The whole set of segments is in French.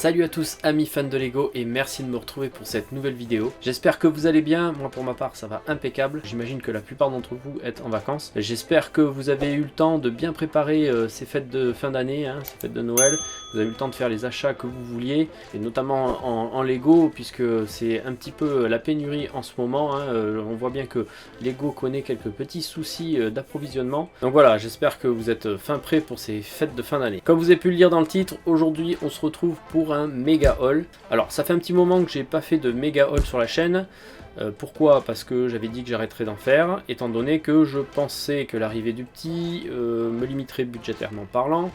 Salut à tous amis fans de Lego et merci de me retrouver pour cette nouvelle vidéo. J'espère que vous allez bien, moi pour ma part ça va impeccable. J'imagine que la plupart d'entre vous êtes en vacances. J'espère que vous avez eu le temps de bien préparer ces fêtes de fin d'année, ces fêtes de Noël. Vous avez eu le temps de faire les achats que vous vouliez, et notamment en Lego, puisque c'est un petit peu la pénurie en ce moment. On voit bien que Lego connaît quelques petits soucis d'approvisionnement. Donc voilà, j'espère que vous êtes fin prêts pour ces fêtes de fin d'année. Comme vous avez pu le lire dans le titre, aujourd'hui on se retrouve pour un méga haul. Alors ça fait un petit moment que j'ai pas fait de méga haul sur la chaîne. Pourquoi? Parce que j'avais dit que j'arrêterais d'en faire, étant donné que je pensais que l'arrivée du petit me limiterait budgétairement parlant.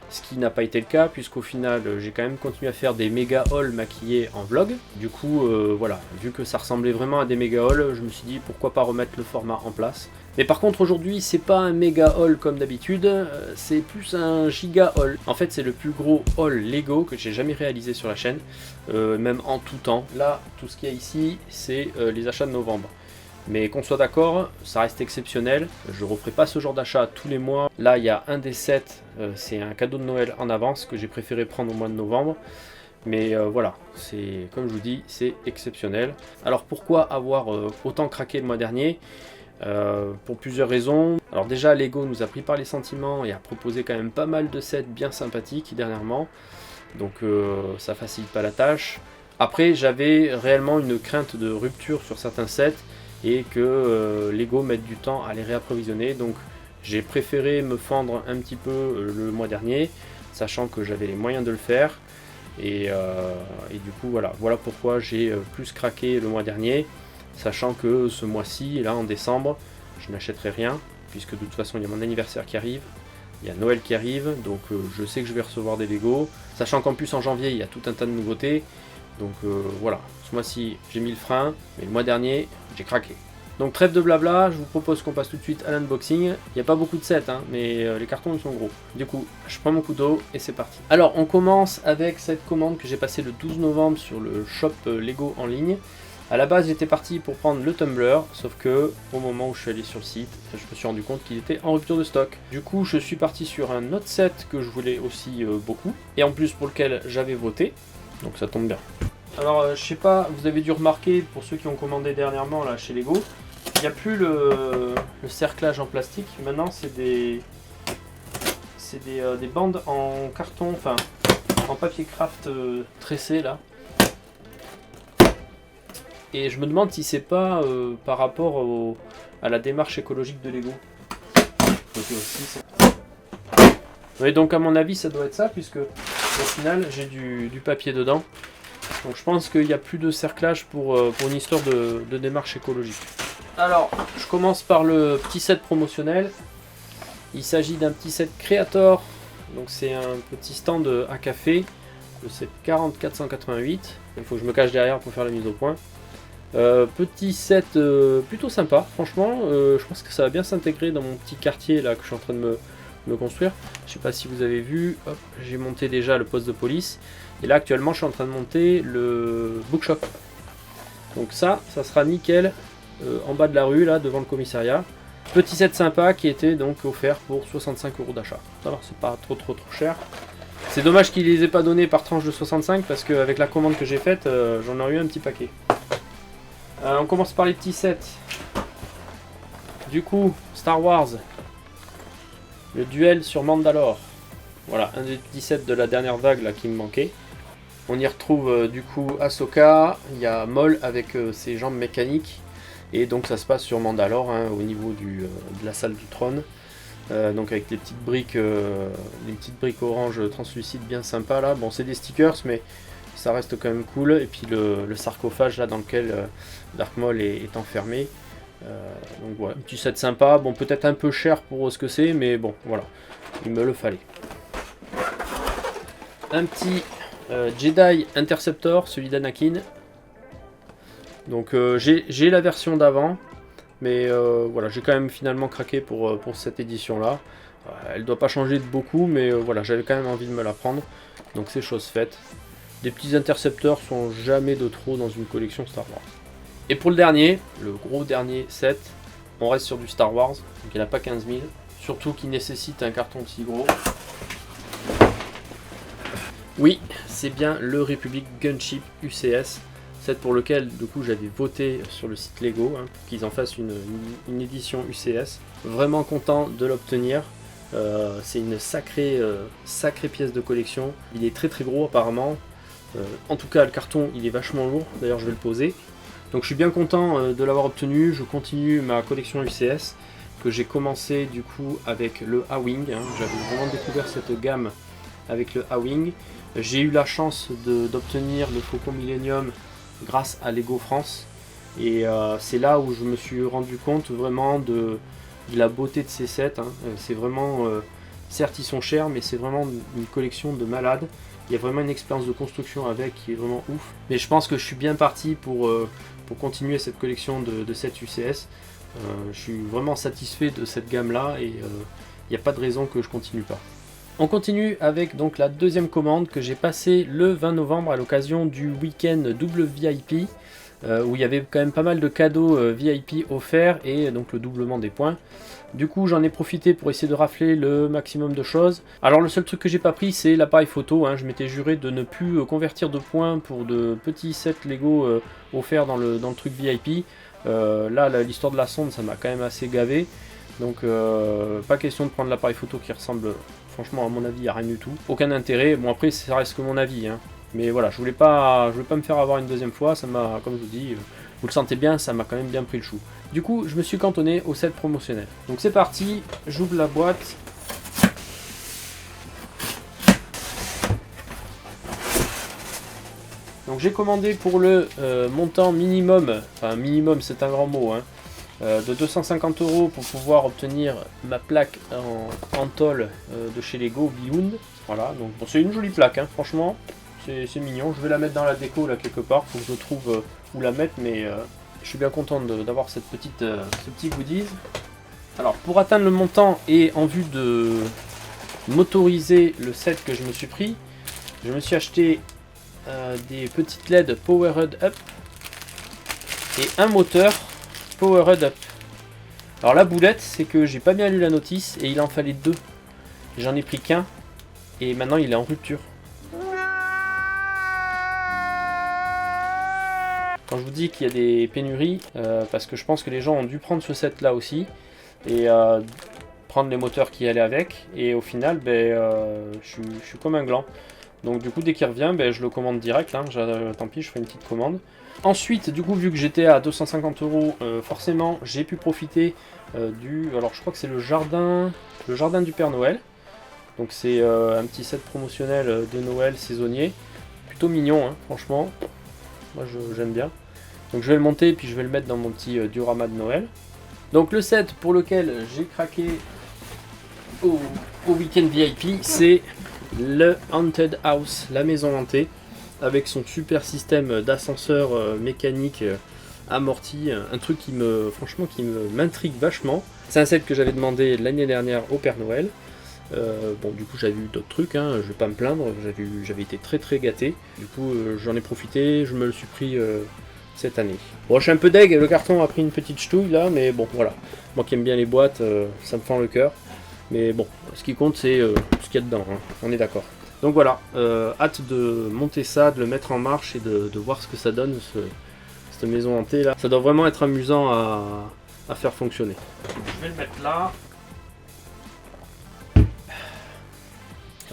Ce qui n'a pas été le cas, puisqu'au final j'ai quand même continué à faire des méga hauls maquillés en vlog. Du coup voilà, vu que ça ressemblait vraiment à des méga hauls, je me suis dit pourquoi pas remettre le format en place. Mais par contre aujourd'hui c'est pas un méga haul comme d'habitude, c'est plus un giga haul. En fait c'est le plus gros haul Lego que j'ai jamais réalisé sur la chaîne, même en tout temps. Là tout ce qu'il y a ici c'est les achats de novembre. Mais qu'on soit d'accord, ça reste exceptionnel. Je ne referai pas ce genre d'achat tous les mois. Là, il y a un des sets, c'est un cadeau de Noël en avance que j'ai préféré prendre au mois de novembre. Mais voilà, c'est comme je vous dis, c'est exceptionnel. Alors pourquoi avoir autant craqué le mois dernier? Pour plusieurs raisons. Alors déjà, Lego nous a pris par les sentiments et a proposé quand même pas mal de sets bien sympathiques dernièrement. Donc ça facilite pas la tâche. Après, j'avais réellement une crainte de rupture sur certains sets et que Lego mette du temps à les réapprovisionner, donc j'ai préféré me fendre un petit peu le mois dernier, sachant que j'avais les moyens de le faire, et du coup voilà pourquoi j'ai plus craqué le mois dernier, sachant que ce mois-ci, là en décembre, je n'achèterai rien, puisque de toute façon il y a mon anniversaire qui arrive, il y a Noël qui arrive, donc je sais que je vais recevoir des Lego, sachant qu'en plus en janvier il y a tout un tas de nouveautés. Donc voilà, ce mois-ci j'ai mis le frein, mais le mois dernier j'ai craqué. Donc trêve de blabla, je vous propose qu'on passe tout de suite à l'unboxing. Il n'y a pas beaucoup de sets, mais les cartons ils sont gros. Du coup, je prends mon couteau et c'est parti. Alors on commence avec cette commande que j'ai passée le 12 novembre sur le shop Lego en ligne. A la base j'étais parti pour prendre le tumbler, sauf que au moment où je suis allé sur le site, je me suis rendu compte qu'il était en rupture de stock. Du coup je suis parti sur un autre set que je voulais aussi beaucoup, et en plus pour lequel j'avais voté. Donc ça tombe bien. Alors je sais pas, vous avez dû remarquer, pour ceux qui ont commandé dernièrement là chez Lego, il n'y a plus le cerclage en plastique. Maintenant c'est des bandes en carton, enfin en papier craft tressé là. Et je me demande si c'est pas par rapport à la démarche écologique de Lego. Oui, donc à mon avis ça doit être ça, puisque au final j'ai du papier dedans. Donc je pense qu'il n'y a plus de cerclage pour une histoire de démarche écologique. Alors, je commence par le petit set promotionnel. Il s'agit d'un petit set Creator. Donc c'est un petit stand à café. Le set 4488. Il faut que je me cache derrière pour faire la mise au point. Petit set plutôt sympa, franchement. Je pense que ça va bien s'intégrer dans mon petit quartier là que je suis en train de me construire. Je sais pas si vous avez vu, hop, j'ai monté déjà le poste de police. Et là actuellement je suis en train de monter le bookshop. Donc ça sera nickel en bas de la rue là devant le commissariat. Petit set sympa qui était donc offert pour 65 € d'achat. Alors c'est pas trop cher. C'est dommage qu'ils les aient pas donnés par tranche de 65 parce qu'avec la commande que j'ai faite j'en aurais eu un petit paquet. On commence par les petits sets. Du coup Star Wars, le duel sur Mandalore. Voilà, un des petits sets de la dernière vague là qui me manquait. On y retrouve du coup Ahsoka, il y a Maul avec ses jambes mécaniques, et donc ça se passe sur Mandalore, au niveau de la salle du trône. Donc avec les petites briques orange translucides bien sympas là. Bon, c'est des stickers, mais ça reste quand même cool. Et puis le sarcophage là dans lequel Dark Maul est enfermé. Donc voilà, un petit set sympa. Bon, peut-être un peu cher pour ce que c'est, mais bon, voilà, il me le fallait. Un petit Jedi Interceptor, celui d'Anakin. Donc j'ai la version d'avant, mais voilà, j'ai quand même finalement craqué pour cette édition là. Elle doit pas changer de beaucoup, mais voilà, j'avais quand même envie de me la prendre, donc c'est chose faite. Des petits intercepteurs sont jamais de trop dans une collection Star Wars. Et pour le dernier, le gros dernier set, on reste sur du Star Wars, donc il n'y en a pas 15 000, surtout qui nécessite un carton aussi gros. Oui, c'est bien le Republic Gunship UCS, set pour lequel du coup j'avais voté sur le site Lego hein, pour qu'ils en fassent une édition UCS. Vraiment content de l'obtenir. C'est une sacrée pièce de collection. Il est très très gros apparemment. En tout cas le carton il est vachement lourd, d'ailleurs je vais le poser. Donc je suis bien content de l'avoir obtenu. Je continue ma collection UCS que j'ai commencé du coup avec le A-Wing. Hein. J'avais vraiment découvert cette gamme avec le A-Wing. J'ai eu la chance d'obtenir le Faucon Millenium grâce à Lego France. Et c'est là où je me suis rendu compte vraiment de la beauté de ces sets. Hein. C'est vraiment, certes ils sont chers, mais c'est vraiment une collection de malades. Il y a vraiment une expérience de construction avec qui est vraiment ouf. Mais je pense que je suis bien parti pour continuer cette collection de sets UCS. Je suis vraiment satisfait de cette gamme là et il n'y a pas de raison que je continue pas. On continue avec donc la deuxième commande que j'ai passée le 20 novembre à l'occasion du week-end double VIP où il y avait quand même pas mal de cadeaux VIP offerts et donc le doublement des points. Du coup j'en ai profité pour essayer de rafler le maximum de choses. Alors le seul truc que j'ai pas pris c'est l'appareil photo, hein. Je m'étais juré de ne plus convertir de points pour de petits sets Lego offerts dans le truc VIP. Là l'histoire de la sonde ça m'a quand même assez gavé. Donc pas question de prendre l'appareil photo qui ressemble franchement à mon avis à rien du tout. Aucun intérêt, bon après ça reste que mon avis hein. Mais voilà, je voulais pas me faire avoir une deuxième fois, ça m'a, comme je vous dis, vous le sentez bien, ça m'a quand même bien pris le chou. Du coup, je me suis cantonné au set promotionnel. Donc c'est parti, j'ouvre la boîte. Donc j'ai commandé pour le montant minimum, enfin minimum c'est un grand mot, hein, de 250 € pour pouvoir obtenir ma plaque en tôle de chez Lego Beyond. Voilà, donc bon, c'est une jolie plaque, hein, franchement. C'est mignon, je vais la mettre dans la déco là quelque part, faut que je trouve où la mettre, mais je suis bien content d'avoir ce petit goodies. Alors pour atteindre le montant et en vue de motoriser le set que je me suis pris, je me suis acheté des petites LED Powered Up et un moteur Powered Up. Alors la boulette c'est que j'ai pas bien lu la notice et il en fallait deux. J'en ai pris qu'un et maintenant il est en rupture. Quand je vous dis qu'il y a des pénuries, parce que je pense que les gens ont dû prendre ce set là aussi et prendre les moteurs qui allaient avec, et au final je suis comme un gland. Donc du coup dès qu'il revient je le commande direct, hein. Tant pis, je ferai une petite commande. Ensuite du coup vu que j'étais à 250 €, forcément j'ai pu profiter alors je crois que c'est le jardin du Père Noël. Donc c'est un petit set promotionnel de Noël saisonnier, plutôt mignon hein, franchement, moi j'aime bien. Donc je vais le monter et puis je vais le mettre dans mon petit diorama de Noël. Donc le set pour lequel j'ai craqué au week-end VIP, c'est le Haunted House, la maison hantée, avec son super système d'ascenseur mécanique amorti, un truc qui m'intrigue vachement. C'est un set que j'avais demandé l'année dernière au Père Noël. Bon du coup j'avais eu d'autres trucs, hein, je vais pas me plaindre, j'avais été très gâté. Du coup j'en ai profité, je me le suis pris cette année. Bon je suis un peu deg, le carton a pris une petite ch'touille là, mais bon voilà. Moi qui aime bien les boîtes, ça me fend le cœur. Mais bon, ce qui compte c'est ce qu'il y a dedans, hein, on est d'accord. Donc voilà, hâte de monter ça, de le mettre en marche et de voir ce que ça donne, cette maison hantée là. Ça doit vraiment être amusant à faire fonctionner. Je vais le mettre là.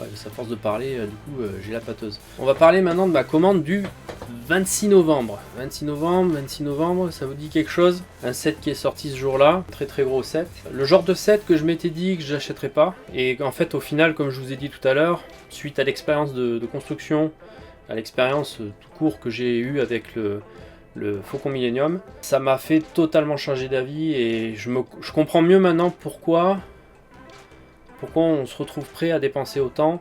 Ouais, à force de parler, du coup, j'ai la pâteuse. On va parler maintenant de ma commande du 26 novembre. 26 novembre, ça vous dit quelque chose? Un set qui est sorti ce jour-là, très gros set. Le genre de set que je m'étais dit que je n'achèterais pas. Et en fait, au final, comme je vous ai dit tout à l'heure, suite à l'expérience de construction, à l'expérience tout court que j'ai eue avec le Faucon Millenium, ça m'a fait totalement changer d'avis et je comprends mieux maintenant pourquoi on se retrouve prêt à dépenser autant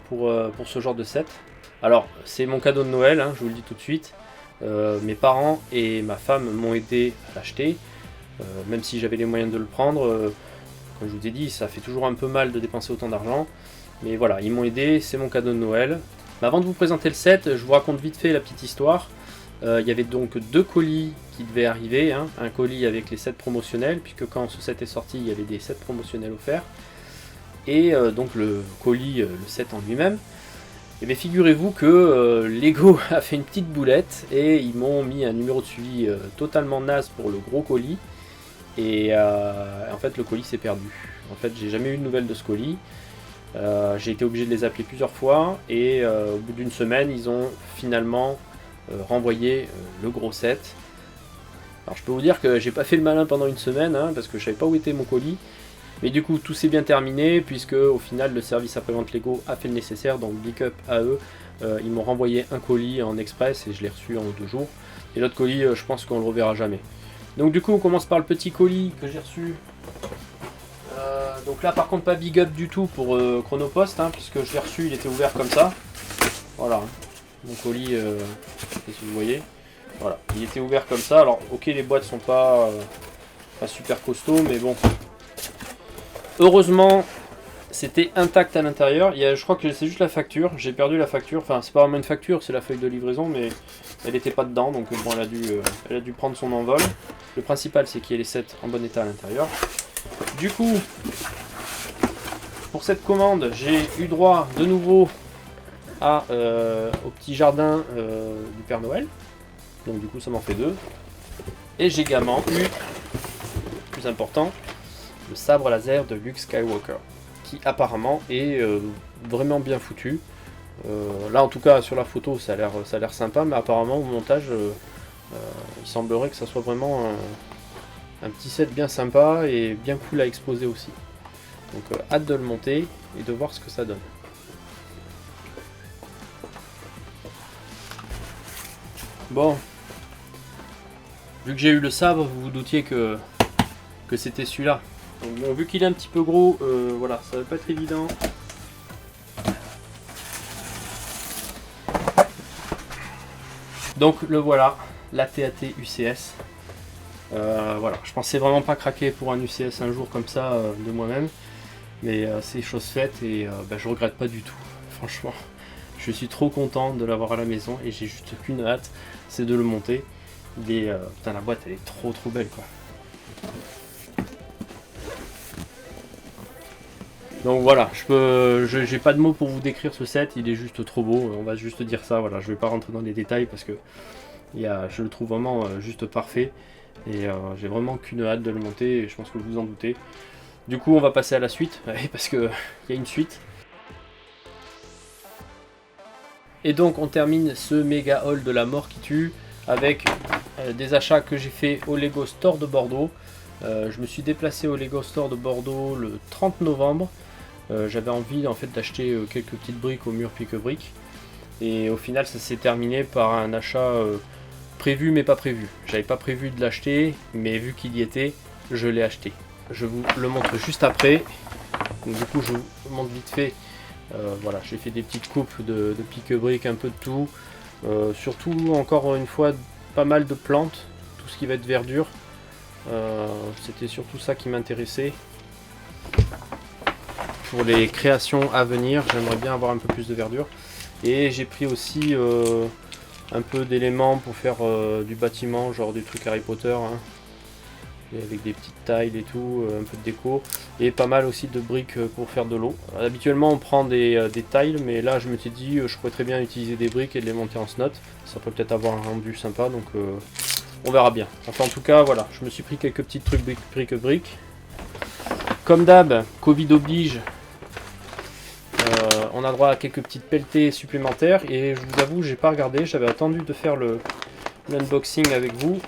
pour ce genre de set. Alors c'est mon cadeau de Noël, hein, je vous le dis tout de suite. Mes parents et ma femme m'ont aidé à l'acheter, même si j'avais les moyens de le prendre. Comme je vous ai dit, ça fait toujours un peu mal de dépenser autant d'argent. Mais voilà, ils m'ont aidé, c'est mon cadeau de Noël. Mais avant de vous présenter le set, je vous raconte vite fait la petite histoire. Il y avait donc deux colis qui devaient arriver, hein. Un colis avec les sets promotionnels, puisque quand ce set est sorti, il y avait des sets promotionnels offerts. Et donc le colis, le set en lui-même. Et bien figurez-vous que Lego a fait une petite boulette et ils m'ont mis un numéro de suivi totalement naze pour le gros colis. Et en fait le colis s'est perdu. En fait j'ai jamais eu de nouvelles de ce colis. J'ai été obligé de les appeler plusieurs fois et au bout d'une semaine ils ont finalement renvoyé le gros set. Alors je peux vous dire que j'ai pas fait le malin pendant une semaine hein, parce que je savais pas où était mon colis. Mais du coup tout s'est bien terminé puisque au final le service après-vente Lego a fait le nécessaire, donc big up à eux. Ils m'ont renvoyé un colis en express et je l'ai reçu en 2 jours. Et l'autre colis je pense qu'on le reverra jamais. Donc du coup on commence par le petit colis que j'ai reçu. Donc là par contre pas big up du tout pour Chronopost hein, puisque je l'ai reçu, il était ouvert comme ça. Voilà, mon colis, je sais pas si vous voyez. Voilà, il était ouvert comme ça. Alors ok les boîtes sont pas super costauds mais bon. Heureusement c'était intact à l'intérieur. Je crois que c'est juste la facture, j'ai perdu la facture. Enfin c'est pas vraiment une facture, c'est la feuille de livraison mais elle était pas dedans donc bon elle a dû prendre son envol. Le principal c'est qu'il y ait les sets en bon état à l'intérieur. Du coup, pour cette commande, j'ai eu droit de nouveau au petit jardin du Père Noël. Donc du coup, ça m'en fait 2. Et j'ai également eu, plus important, le sabre laser de Luke Skywalker, qui apparemment est vraiment bien foutu. Là, en tout cas, sur la photo, ça a l'air sympa, mais apparemment, au montage, il semblerait que ça soit vraiment un petit set bien sympa et bien cool à exposer aussi. Donc hâte de le monter et de voir ce que ça donne. Bon, vu que j'ai eu le sabre, vous vous doutiez que c'était celui-là. Donc bon, vu qu'il est un petit peu gros, voilà, ça va pas être évident. Donc le voilà, la TAT UCS. Voilà, je pensais vraiment pas craquer pour un UCS un jour comme ça de moi-même, mais c'est chose faite et je regrette pas du tout. Franchement, je suis trop content de l'avoir à la maison et j'ai juste qu'une hâte, c'est de le monter. Putain, la boîte elle est trop belle quoi. Donc voilà, j'ai pas de mots pour vous décrire ce set, il est juste trop beau, on va juste dire ça. Voilà, je vais pas rentrer dans les détails parce que je le trouve vraiment juste parfait. Et j'ai vraiment qu'une hâte de le monter, et je pense que vous vous en doutez. Du coup, on va passer à la suite, parce qu'il y a une suite. Et donc, on termine ce méga haul de la mort qui tue, avec des achats que j'ai fait au Lego Store de Bordeaux. Je me suis déplacé au Lego Store de Bordeaux le 30 novembre. J'avais envie en fait d'acheter quelques petites briques au mur pique-briques. Et au final, ça s'est terminé par un achat... prévu mais pas prévu. J'avais pas prévu de l'acheter, mais vu qu'il y était, je l'ai acheté. Je vous le montre juste après. Donc, du coup, je vous montre vite fait. Voilà, j'ai fait des petites coupes de pique-briques, un peu de tout. Surtout, encore une fois, pas mal de plantes, tout ce qui va être verdure. C'était surtout ça qui m'intéressait. Pour les créations à venir, j'aimerais bien avoir un peu plus de verdure. Et j'ai pris aussi... un peu d'éléments pour faire du bâtiment, genre du truc Harry Potter, hein, et avec des petites tiles et tout, un peu de déco, et pas mal aussi de briques pour faire de l'eau. Habituellement on prend des tiles, mais là je me suis dit je pourrais très bien utiliser des briques et de les monter en snot, ça peut peut-être avoir un rendu sympa, donc on verra bien. Enfin en tout cas voilà, je me suis pris quelques petits trucs briques. Comme d'hab, Covid oblige. On a droit à quelques petites pelletées supplémentaires et je vous avoue j'ai pas regardé, j'avais attendu de faire l'unboxing avec vous.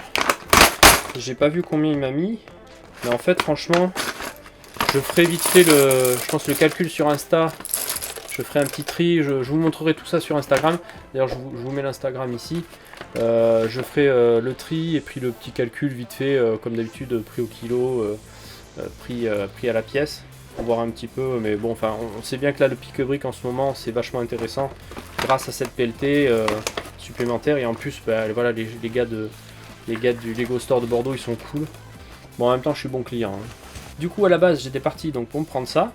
J'ai pas vu combien il m'a mis, mais en fait franchement je ferai vite fait je pense le calcul sur Insta. Je ferai un petit tri, je vous montrerai tout ça sur Instagram. D'ailleurs je vous mets l'Instagram ici. Je ferai le tri et puis le petit calcul vite fait comme d'habitude, prix au kilo, prix à la pièce. Pour voir un petit peu, mais bon, enfin, on sait bien que là, le pique-brique en ce moment, c'est vachement intéressant grâce à cette pelletée supplémentaire. Et en plus, voilà, les gars du Lego Store de Bordeaux, ils sont cool. Bon, en même temps, je suis bon client. Hein. Du coup, à la base, j'étais parti donc pour me prendre ça.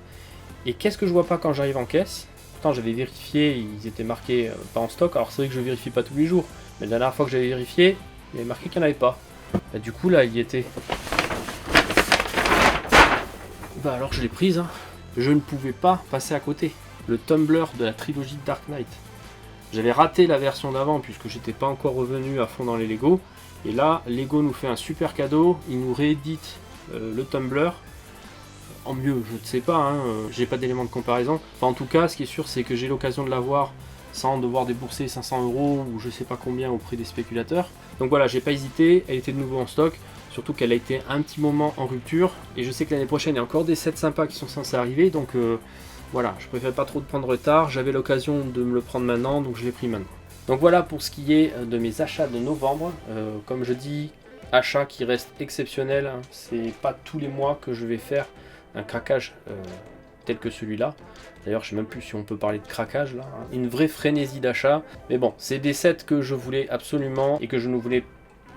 Et qu'est-ce que je vois pas quand j'arrive en caisse? Pourtant, j'avais vérifié, ils étaient marqués pas en stock. Alors, c'est vrai que je vérifie pas tous les jours, mais la dernière fois que j'avais vérifié, il y avait marqué qu'il n'y en avait pas. Bah, du coup, là, il y était. Bah alors je l'ai prise, hein. Je ne pouvais pas passer à côté. le Tumblr de la trilogie Dark Knight. J'avais raté la version d'avant puisque j'étais pas encore revenu à fond dans les Lego. Et là, Lego nous fait un super cadeau, il nous réédite le Tumblr. En mieux, je ne sais pas, hein, j'ai pas d'éléments de comparaison. Enfin, en tout cas, ce qui est sûr, c'est que j'ai l'occasion de l'avoir sans devoir débourser 500 € ou je sais pas combien auprès des spéculateurs. Donc voilà, j'ai pas hésité, elle était de nouveau en stock, surtout qu'elle a été un petit moment en rupture. Et je sais que l'année prochaine, il y a encore des sets sympas qui sont censés arriver, donc voilà, je préfère pas trop de prendre retard. J'avais l'occasion de me le prendre maintenant, donc je l'ai pris maintenant. Donc voilà pour ce qui est de mes achats de novembre. Comme je dis, achat qui reste exceptionnel, hein. C'est pas tous les mois que je vais faire un craquage tel que celui-là. D'ailleurs, je sais même plus si on peut parler de craquage là, hein. Une vraie frénésie d'achat. Mais bon, c'est des sets que je voulais absolument et que je ne voulais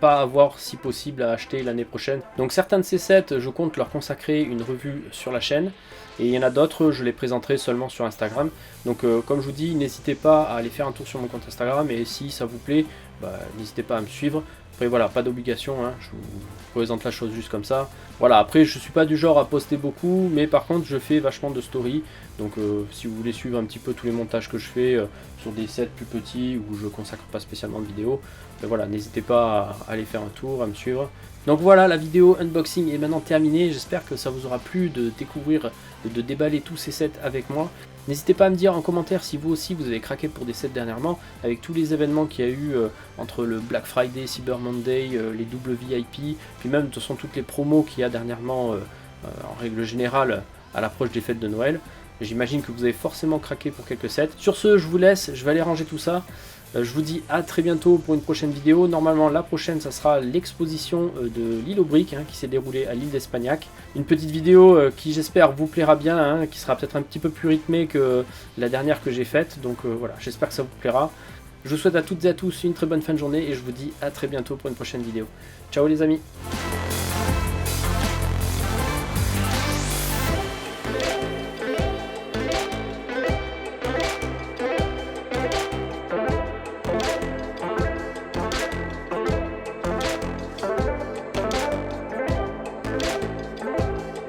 pas avoir si possible à acheter l'année prochaine. Donc certains de ces sets, je compte leur consacrer une revue sur la chaîne. Et il y en a d'autres, je les présenterai seulement sur Instagram. Donc comme je vous dis, n'hésitez pas à aller faire un tour sur mon compte Instagram. Et si ça vous plaît, n'hésitez pas à me suivre. Après voilà, pas d'obligation, hein, je vous présente la chose juste comme ça. Voilà, après je suis pas du genre à poster beaucoup, mais par contre je fais vachement de stories. Donc si vous voulez suivre un petit peu tous les montages que je fais sur des sets plus petits où je consacre pas spécialement de vidéos, voilà, n'hésitez pas à aller faire un tour, à me suivre. Donc voilà, la vidéo unboxing est maintenant terminée. J'espère que ça vous aura plu de découvrir, de déballer tous ces sets avec moi. N'hésitez pas à me dire en commentaire si vous aussi vous avez craqué pour des sets dernièrement, avec tous les événements qu'il y a eu entre le Black Friday, Cyber Monday, les double VIP, puis même de toute façon toutes les promos qu'il y a dernièrement en règle générale à l'approche des fêtes de Noël. J'imagine que vous avez forcément craqué pour quelques sets. Sur ce, je vous laisse, je vais aller ranger tout ça. Je vous dis à très bientôt pour une prochaine vidéo. Normalement, la prochaine, ça sera l'exposition de l'île aux briques qui s'est déroulée à l'île d'Espagnac. Une petite vidéo qui, j'espère, vous plaira bien, hein, qui sera peut-être un petit peu plus rythmée que la dernière que j'ai faite. Donc voilà, j'espère que ça vous plaira. Je vous souhaite à toutes et à tous une très bonne fin de journée et je vous dis à très bientôt pour une prochaine vidéo. Ciao les amis!